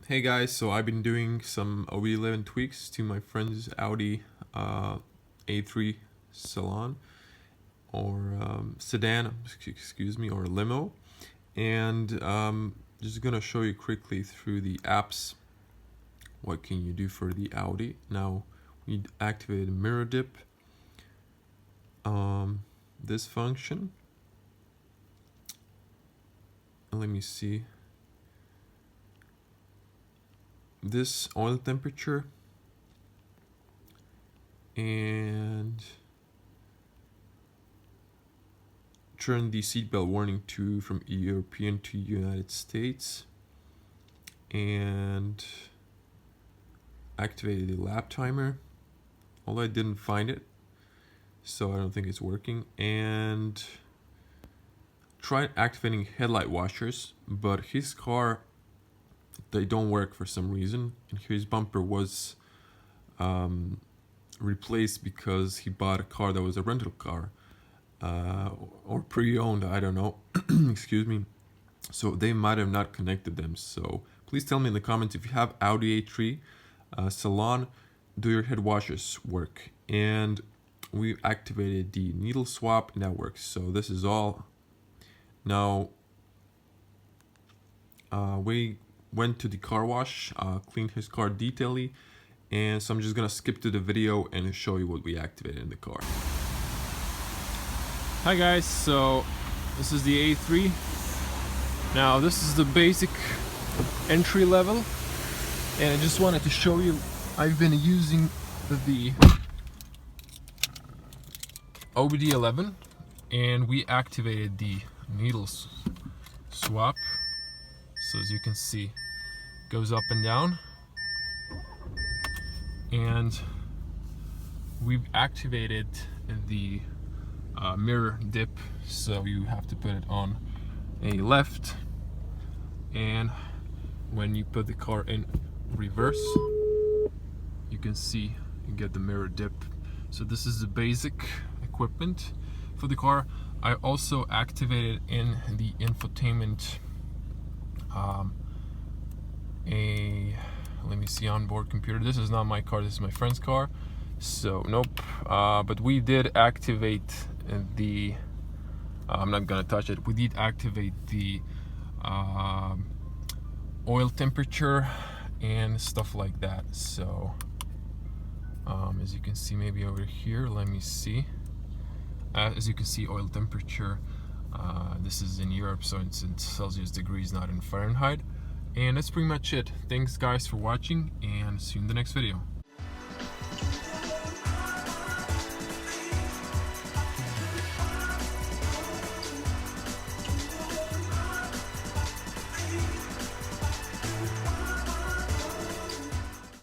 Hey guys, so I've been doing some OBDeleven tweaks to my friend's Audi A3 Saloon or Sedan, excuse me, or limo, and just gonna show you quickly through the apps what can you do for the Audi. Now we activated mirror dip, this function. Let me see. This oil temperature and turn the seatbelt warning to from European to United States and activated the lap timer, although I didn't find it, so I don't think it's working. And tried activating headlight washers, but his car, they don't work for some reason, and his bumper was replaced because he bought a car that was a rental car or pre-owned, I don't know. Excuse me. So they might have not connected them. So please tell me in the comments if you have Audi A3 Saloon, do your head washers work? And we activated the needle swap and that works. So this is all. Now we went to the car wash, cleaned his car detailedly, and so I'm just gonna skip to the video and show you what we activated in the car. Hi guys, so this is the A3. Now this is the basic entry level, and I just wanted to show you I've been using the OBDeleven, and we activated the needles swap. So as you can see, goes up and down, and we've activated the mirror dip, so you have to put it on a left, and when you put the car in reverse, you can see you get the mirror dip. So this is the basic equipment for the car. I also activated in the infotainment let me see, onboard computer. This is not my car, this is my friend's car, so nope. But we did activate the I'm not gonna touch it. We did activate the oil temperature and stuff like that. So as you can see, maybe over here, let me see. As you can see, oil temperature, this is in Europe, so it's in Celsius degrees, not in Fahrenheit. And that's pretty much it. Thanks guys for watching, and see you in the next video.